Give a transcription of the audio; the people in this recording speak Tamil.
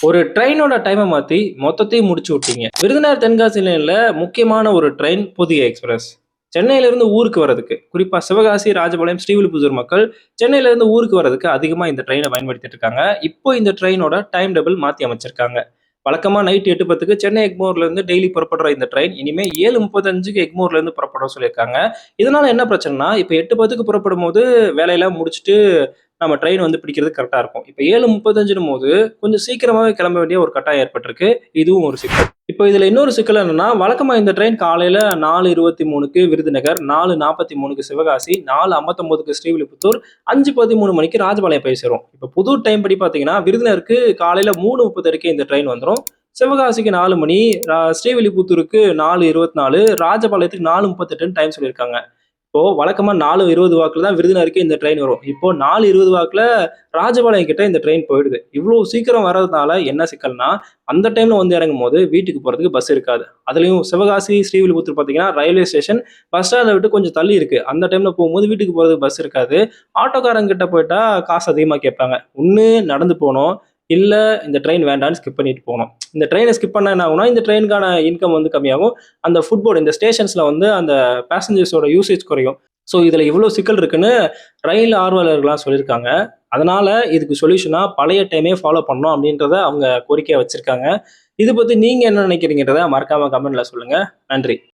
ஒரு ட்ரெயினோட டைமை மாத்தி மொத்தத்தையும் முடிச்சு விட்டீங்க. விருதுநகர் தென்காசி லைன்ல முக்கியமான ஒரு ட்ரெயின் புதிய எக்ஸ்பிரஸ். சென்னையில இருந்து ஊருக்கு வர்றதுக்கு, குறிப்பா சிவகாசி, ராஜபாளையம், ஸ்ரீவில்லிபுத்தூர் மக்கள் சென்னையில இருந்து ஊருக்கு வர்றதுக்கு அதிகமா இந்த ட்ரெயினை பயன்படுத்திட்டு இருக்காங்க. இப்போ இந்த ட்ரெயினோட டைம் டேபிள் மாத்தி அமைச்சிருக்காங்க. வழக்கமா நைட் 8:10க்கு சென்னை எக்மோர்ல இருந்து டெய்லி புறப்படுற இந்த ட்ரெயின் இனிமே 7:35க்கு எக்மோர்ல இருந்து புறப்பட சொல்லியிருக்காங்க. இதனால என்ன பிரச்சனைனா, இப்ப 8:10க்கு புறப்படும் போது வேலையெல்லாம் முடிச்சுட்டு நம்ம ட்ரெயின் வந்து பிடிக்கிறது கரெக்டா இருக்கும். இப்ப 7:35ன்னும் போது கொஞ்சம் சீக்கிரமாவே கிளம்ப வேண்டிய ஒரு கட்டாயம் ஏற்பட்டிருக்கு. இதுவும் ஒரு சிக்கல். இப்போ இதுல இன்னொரு சிக்கல் என்னன்னா, வழக்கமா இந்த ட்ரெயின் காலையில 4:23க்கு விருதுநகர், 4:43க்கு சிவகாசி, 4:59க்கு ஸ்ரீவில்லிபுத்தூர், 5:13 மணிக்கு ராஜபாளையம் போய் சேரும். இப்ப புது டைம் படி பாத்தீங்கன்னா, விருதுநகருக்கு காலையில 3:30க்கு இந்த ட்ரெயின் வந்துரும். சிவகாசிக்கு 4 மணி, ஸ்ரீவில்லிபுத்தூருக்கு 4:24, ராஜபாளையத்துக்கு 4:38ன்னு டைம் சொல்லியிருக்காங்க. இப்போ வழக்கமா 4:20 வாக்குல தான் விருதுநகருக்கு இந்த ட்ரெயின் வரும். இப்போ 4:20 வாக்குல ராஜபாளையம் கிட்ட இந்த ட்ரெயின் போயிடுது. இவ்வளோ சீக்கிரம் வர்றதுனால என்ன சிக்கல்னா, அந்த டைம்ல வந்து இறங்கும்போது வீட்டுக்கு போறதுக்கு பஸ் இருக்காது. அதுலயும் சிவகாசி, ஸ்ரீவில்லிபுத்தூர் பார்த்தீங்கன்னா, ரயில்வே ஸ்டேஷன் பஸ் ஸ்டாண்ட விட்டு கொஞ்சம் தள்ளி இருக்கு. அந்த டைம்ல போகும்போது வீட்டுக்கு போறதுக்கு பஸ் இருக்காது. ஆட்டோக்காரங்க கிட்ட போயிட்டா காசு அதிகமா கேட்பாங்க. ஒண்ணு நடந்து போணும், இல்ல இந்த ட்ரெயின் வேண்டான்னு ஸ்கிப் பண்ணிட்டு போணும். இந்த ட்ரெயின ஸ்கிப் பண்ணா என்ன ஆகும்னா, இந்த ட்ரெயினுக்கான இன்கம் வந்து கம்மியாகும். அந்த ஃபுட்போர்டு இந்த ஸ்டேஷன்ஸ்ல வந்து அந்த பேசஞ்சர்ஸோட யூசேஜ் குறையும். ஸோ இதுல இவ்வளோ சிக்கல் இருக்குன்னு ரயில் ஆர்வலர்கள்லாம் சொல்லியிருக்காங்க. அதனால இதுக்கு சொல்யூஷனா பழைய டைமே ஃபாலோ பண்ணணும் அப்படின்றத அவங்க கோரிக்கையா வச்சிருக்காங்க. இது பத்தி நீங்க என்ன நினைக்கிறீங்கன்றத மறக்காம கமெண்ட்ல சொல்லுங்க. நன்றி.